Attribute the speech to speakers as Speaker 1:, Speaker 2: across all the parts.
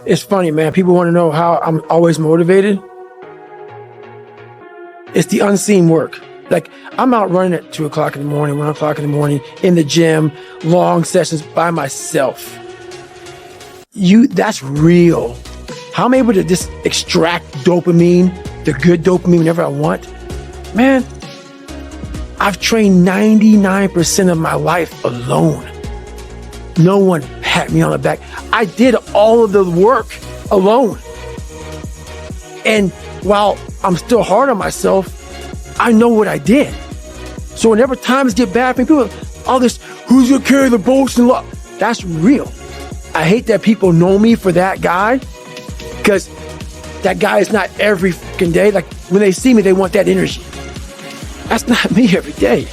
Speaker 1: It's funny, man. People want to know how I'm always motivated. It's the unseen work. Like, I'm out running at 2 o'clock in the morning, 1 o'clock in the morning, in the gym, long sessions by myself. That's real. How I'm able to just extract dopamine, the good dopamine whenever I want. Man, I've trained 99% of my life alone. No one pat me on the back. I did all of the work alone. And while I'm still hard on myself, I know what I did. So whenever times get bad for me, people, all this, who's gonna carry the bolts and luck? That's real. I hate that people know me for that guy, because that guy is not every fucking day. Like, when they see me, they want that energy. That's not me every day.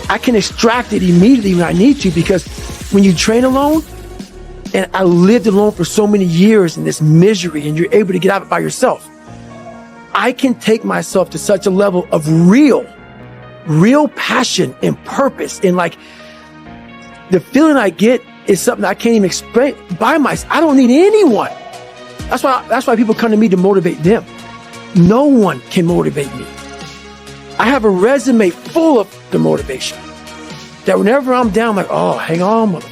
Speaker 1: I can extract it immediately when I need to, because when you train alone, and I lived alone for so many years in this misery, and you're able to get out of it by yourself, I can take myself to such a level of real passion and purpose. And like, the feeling I get is something I can't even explain by myself. I don't need anyone. That's why people come to me to motivate them. No one can motivate me. I have a resume full of the motivation that whenever I'm down, I'm like, oh, hang on, motherfucker.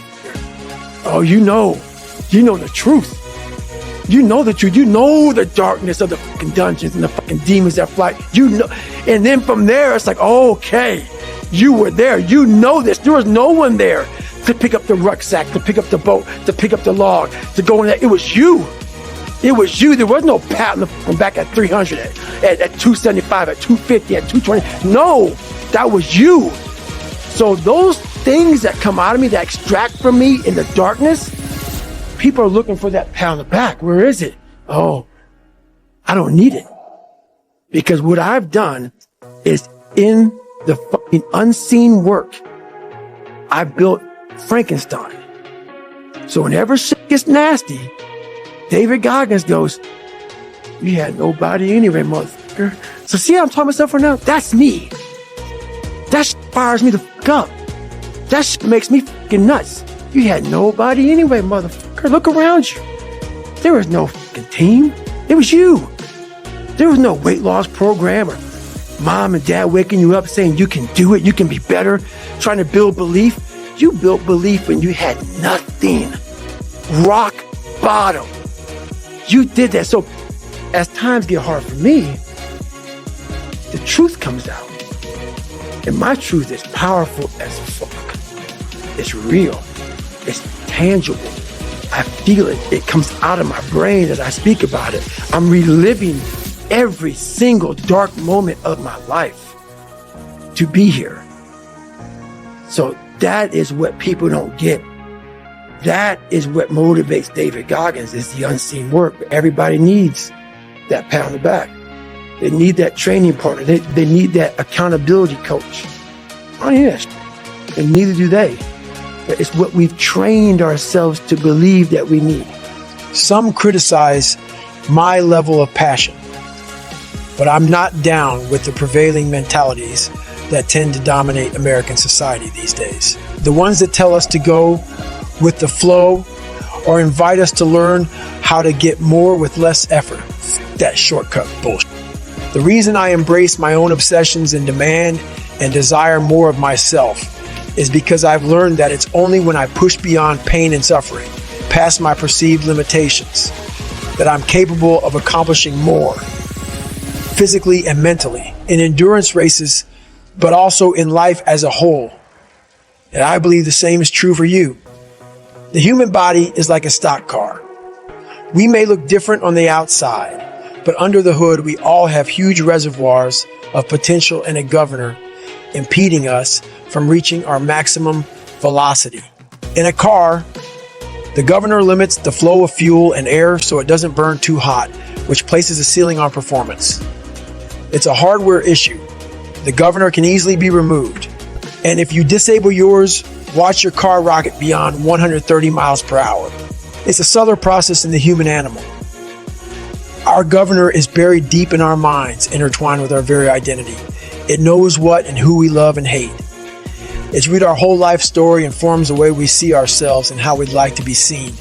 Speaker 1: Oh, you know the truth. You know the truth. You know the darkness of the fucking dungeons and the fucking demons that fly. You know, and then from there, it's like, oh, okay, you were there. You know this. There was no one there to pick up the rucksack, to pick up the boat, to pick up the log, to go in there. It was you. It was you. There was no pat on the fucking back at 300, at 275, at 250, at 220. No, that was you. So those things that come out of me, that extract from me in the darkness, people are looking for that pat on the back. Where is it? Oh, I don't need it. Because what I've done is, in the fucking unseen work, I built Frankenstein. So whenever shit gets nasty, David Goggins goes, you had nobody anyway, motherfucker. So see how I'm talking myself right now? That's me. That shit fires me the fuck up. That shit makes me fucking nuts. You had nobody anyway, motherfucker. Look around you. There was no fucking team. It was you. There was no weight loss program or mom and dad waking you up saying you can do it, you can be better, trying to build belief. You built belief when you had nothing. Rock bottom. You did that. So as times get hard for me, the truth comes out. And my truth is powerful as fuck. It's real. It's tangible. I feel it. It comes out of my brain as I speak about it. I'm reliving every single dark moment of my life to be here. So that is what people don't get. That is what motivates David Goggins, is the unseen work. Everybody needs that pat on the back. They need that training partner. They need that accountability coach. Oh yes, and neither do they. But it's what we've trained ourselves to believe that we need.
Speaker 2: Some criticize my level of passion, but I'm not down with the prevailing mentalities that tend to dominate American society these days. The ones that tell us to go with the flow or invite us to learn how to get more with less effort. That shortcut bullshit. The reason I embrace my own obsessions and demand and desire more of myself is because I've learned that it's only when I push beyond pain and suffering, past my perceived limitations, that I'm capable of accomplishing more, physically and mentally, in endurance races, but also in life as a whole. And I believe the same is true for you. The human body is like a stock car. We may look different on the outside, but under the hood, we all have huge reservoirs of potential and a governor impeding us from reaching our maximum velocity. In a car, the governor limits the flow of fuel and air so it doesn't burn too hot, which places a ceiling on performance. It's a hardware issue. The governor can easily be removed. And if you disable yours, watch your car rocket beyond 130 miles per hour. It's a subtle process in the human animal. Our governor is buried deep in our minds, intertwined with our very identity. It knows what and who we love and hate. It's read our whole life story and forms the way we see ourselves and how we'd like to be seen.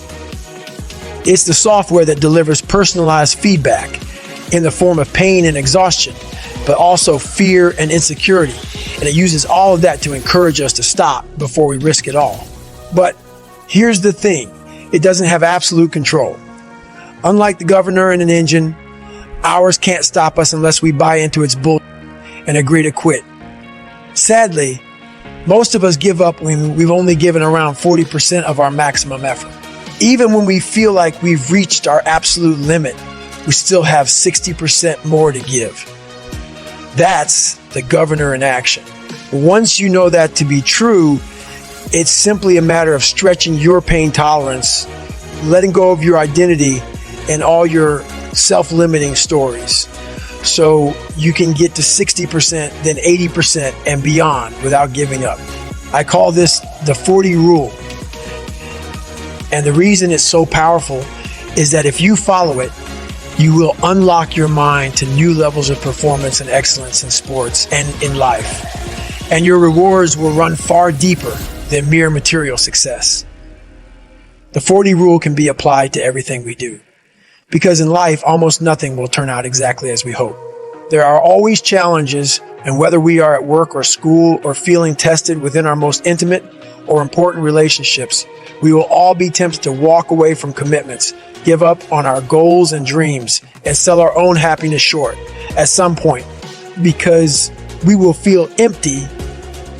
Speaker 2: It's the software that delivers personalized feedback in the form of pain and exhaustion, but also fear and insecurity. And it uses all of that to encourage us to stop before we risk it all. But here's the thing, it doesn't have absolute control. Unlike the governor in an engine, ours can't stop us unless we buy into its bull and agree to quit. Sadly, most of us give up when we've only given around 40% of our maximum effort. Even when we feel like we've reached our absolute limit, we still have 60% more to give. That's the governor in action. Once you know that to be true, it's simply a matter of stretching your pain tolerance, letting go of your identity and all your self-limiting stories, so you can get to 60%, then 80% and beyond without giving up. I call this the 40 rule. And the reason it's so powerful is that if you follow it, you will unlock your mind to new levels of performance and excellence in sports and in life. And your rewards will run far deeper than mere material success. The 40 rule can be applied to everything we do, because in life, almost nothing will turn out exactly as we hope. There are always challenges, and whether we are at work or school or feeling tested within our most intimate or important relationships, we will all be tempted to walk away from commitments, give up on our goals and dreams, and sell our own happiness short at some point, because we will feel empty,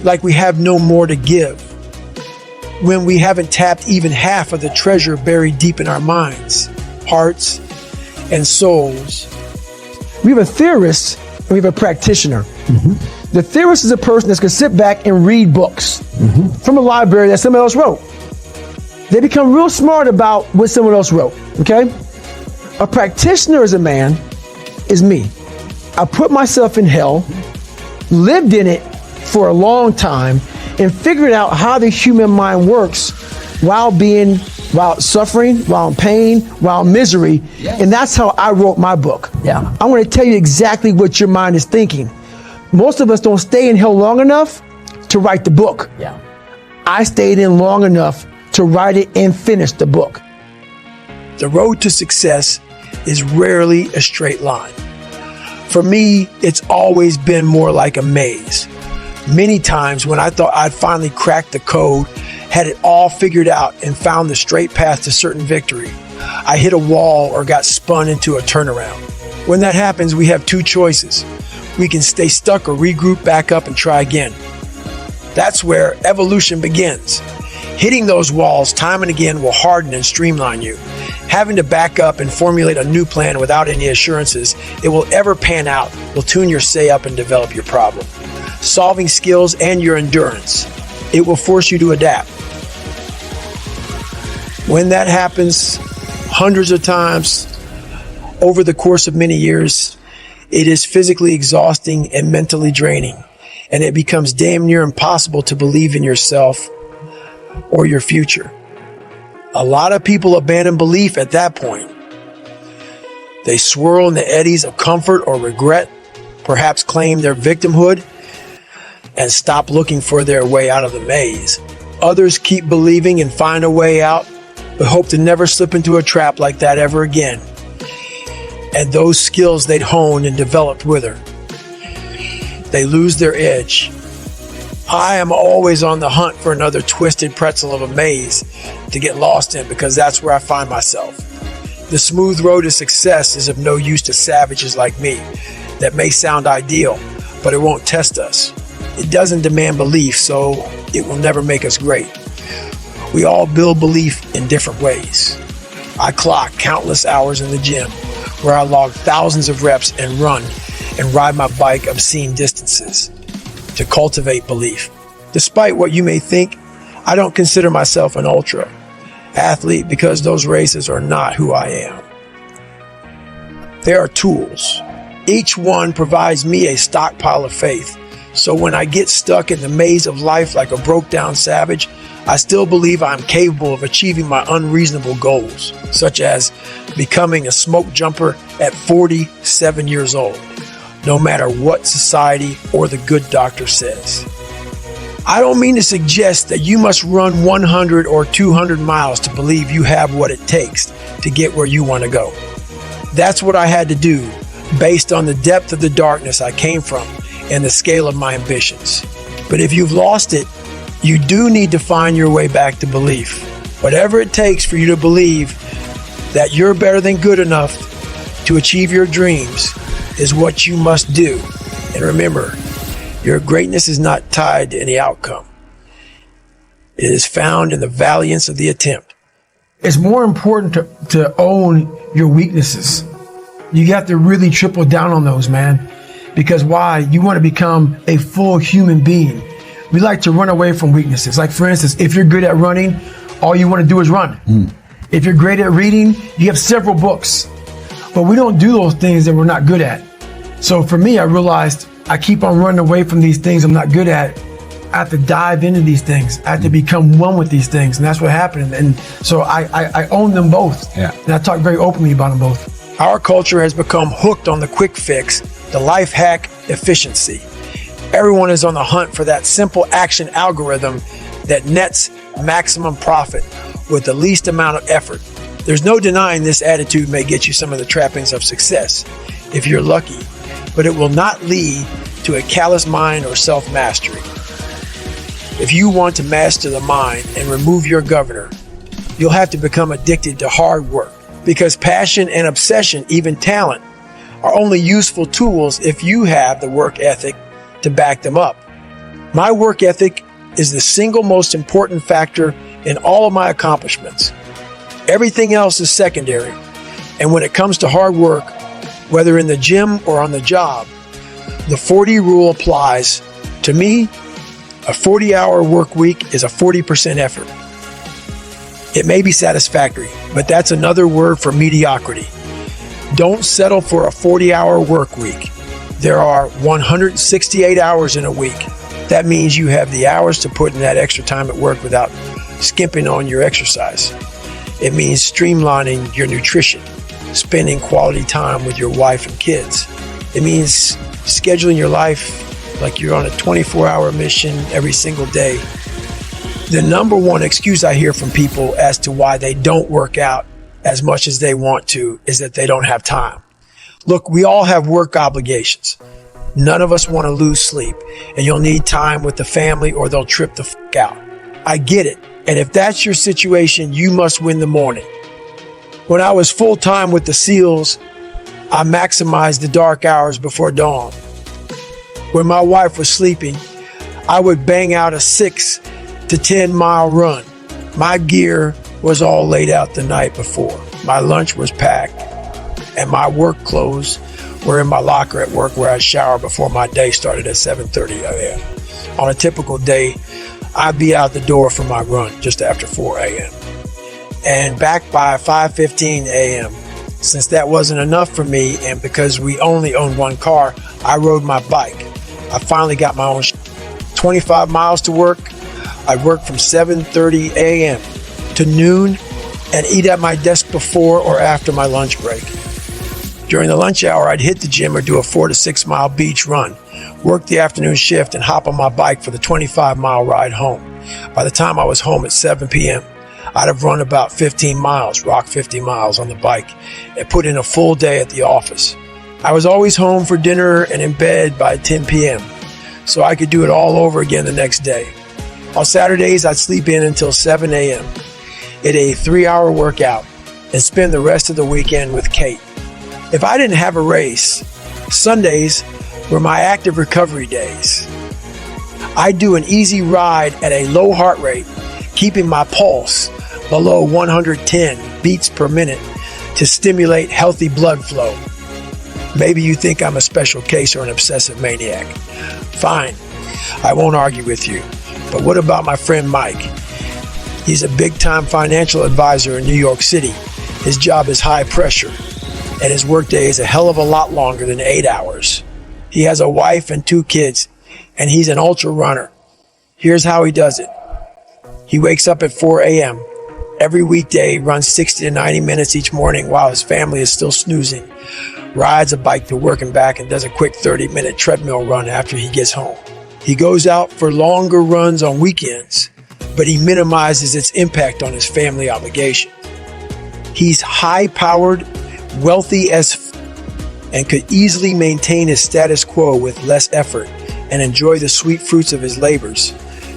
Speaker 2: like we have no more to give, when we haven't tapped even half of the treasure buried deep in our minds, hearts, and souls.
Speaker 1: We have a theorist and we have a practitioner. Mm-hmm. The theorist is a person that's going to sit back and read books from a library that somebody else wrote. They become real smart about what someone else wrote, okay? A practitioner is me. I put myself in hell, lived in it for a long time, and figured out how the human mind works while suffering, while in pain, while in misery. Yeah. And that's how I wrote my book. Yeah. I'm going to tell you exactly what your mind is thinking. Most of us don't stay in hell long enough to write the book. Yeah. I stayed in long enough to write it and finish the book.
Speaker 2: The road to success is rarely a straight line. For me, it's always been more like a maze. Many times when I thought I'd finally cracked the code, had it all figured out, and found the straight path to certain victory, I hit a wall or got spun into a turnaround. When that happens, we have two choices. We can stay stuck or regroup back up and try again. That's where evolution begins. Hitting those walls time and again will harden and streamline you. Having to back up and formulate a new plan without any assurances it will ever pan out will tune your say up and develop your problem solving skills and your endurance. It will force you to adapt. When that happens hundreds of times over the course of many years, it is physically exhausting and mentally draining, and it becomes damn near impossible to believe in yourself or your future. A lot of people abandon belief at that point. They swirl in the eddies of comfort or regret, perhaps claim their victimhood, and stop looking for their way out of the maze. Others keep believing and find a way out, but hope to never slip into a trap like that ever again. And those skills they'd honed and developed wither. They lose their edge. I am always on the hunt for another twisted pretzel of a maze to get lost in, because that's where I find myself. The smooth road to success is of no use to savages like me. That may sound ideal, but it won't test us. It doesn't demand belief, so it will never make us great. We all build belief in different ways. I clock countless hours in the gym, where I log thousands of reps and run and ride my bike obscene distances to cultivate belief. Despite what you may think, I don't consider myself an ultra athlete, because those races are not who I am. They are tools. Each one provides me a stockpile of faith. So when I get stuck in the maze of life like a broke down savage, I still believe I'm capable of achieving my unreasonable goals, such as becoming a smoke jumper at 47 years old, no matter what society or the good doctor says. I don't mean to suggest that you must run 100 or 200 miles to believe you have what it takes to get where you want to go. That's what I had to do based on the depth of the darkness I came from and the scale of my ambitions. But if you've lost it, you do need to find your way back to belief. Whatever it takes for you to believe that you're better than good enough to achieve your dreams is what you must do. And remember, your greatness is not tied to any outcome. It is found in the valiance of the attempt.
Speaker 1: It's more important to own your weaknesses. You got to really triple down on those, man. Because why? You want to become a full human being. We like to run away from weaknesses. Like, for instance, if you're good at running, all you want to do is run. If you're great at reading, you have several books. But we don't do those things that we're not good at. So for me, I realized I keep on running away from these things I'm not good at. I have to dive into these things. I have to become one with these things. And that's what happened. And so I own them both.
Speaker 3: Yeah.
Speaker 1: And I talk very openly about them both.
Speaker 2: Our culture has become hooked on the quick fix, the life hack efficiency. Everyone is on the hunt for that simple action algorithm that nets maximum profit with the least amount of effort. There's no denying this attitude may get you some of the trappings of success if you're lucky, but it will not lead to a callous mind or self-mastery. If you want to master the mind and remove your governor, you'll have to become addicted to hard work, because passion and obsession, even talent, are only useful tools if you have the work ethic to back them up. My work ethic is the single most important factor in all of my accomplishments. Everything else is secondary. And when it comes to hard work, whether in the gym or on the job, the 40 rule applies. To me, a 40-hour work week is a 40% effort. It may be satisfactory, but that's another word for mediocrity. Don't settle for a 40-hour work week. There are 168 hours in a week. That means you have the hours to put in that extra time at work without skimping on your exercise. It means streamlining your nutrition, spending quality time with your wife and kids. It means scheduling your life like you're on a 24-hour mission every single day. The number one excuse I hear from people as to why they don't work out as much as they want to is that they don't have time. Look, we all have work obligations. None of us want to lose sleep, and you'll need time with the family or they'll trip the fuck out. I get it. And if that's your situation, you must win the morning. When I was full-time with the SEALs, I maximized the dark hours before dawn. When my wife was sleeping, I would bang out a 6 to 10 mile run. My gear was all laid out the night before. My lunch was packed, and my work clothes were in my locker at work, where I shower before my day started at 7:30 a.m. On a typical day, I'd be out the door for my run just after 4 a.m. and back by 5:15 a.m. Since that wasn't enough for me, and because we only owned one car, I rode my bike. I finally got my own 25 miles to work. I'd work from 7:30 a.m. to noon and eat at my desk before or after my lunch break. During the lunch hour, I'd hit the gym or do a 4 to 6 mile beach run, work the afternoon shift, and hop on my bike for the 25-mile ride home. By the time I was home at 7 p.m., I'd have run about 15 miles, rocked 50 miles on the bike, and put in a full day at the office. I was always home for dinner and in bed by 10 p.m., so I could do it all over again the next day. On Saturdays, I'd sleep in until 7 a.m., hit a 3-hour workout, and spend the rest of the weekend with Kate. If I didn't have a race, Sundays were my active recovery days. I'd do an easy ride at a low heart rate, keeping my pulse below 110 beats per minute to stimulate healthy blood flow. Maybe you think I'm a special case or an obsessive maniac. Fine, I won't argue with you. But what about my friend Mike? He's a big-time financial advisor in New York City. His job is high pressure, and his workday is a hell of a lot longer than 8 hours. He has a wife and 2 kids, and he's an ultra runner. Here's how he does it. He wakes up at 4 a.m. Every weekday, runs 60 to 90 minutes each morning while his family is still snoozing, rides a bike to work and back, and does a quick 30-minute treadmill run after he gets home. He goes out for longer runs on weekends, but he minimizes its impact on his family obligation. He's high-powered, wealthy and could easily maintain his status quo with less effort and enjoy the sweet fruits of his labors.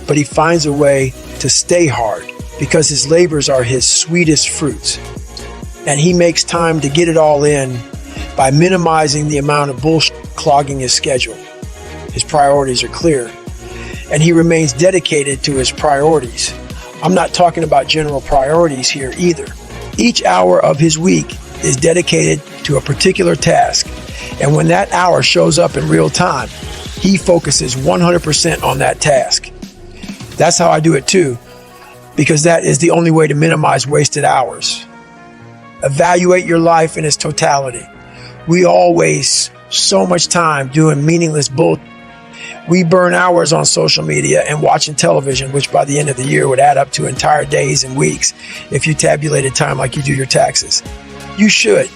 Speaker 2: But he finds a way to stay hard because his labors are his sweetest fruits. And he makes time to get it all in by minimizing the amount of bullshit clogging his schedule. His priorities are clear, and he remains dedicated to his priorities. I'm not talking about general priorities here either. Each hour of his week is dedicated to a particular task, and when that hour shows up in real time, he focuses 100% on that task. That's how I do it too, because that is the only way to minimize wasted hours. Evaluate your life in its totality. We all waste so much time doing meaningless bull. We burn hours on social media and watching television, which by the end of the year would add up to entire days and weeks if you tabulated time like you do your taxes. You should,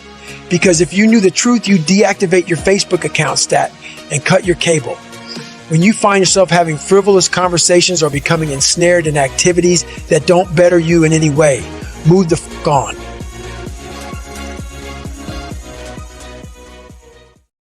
Speaker 2: because if you knew the truth, you'd deactivate your Facebook account stat and cut your cable. When you find yourself having frivolous conversations or becoming ensnared in activities that don't better you in any way, move the f*** on.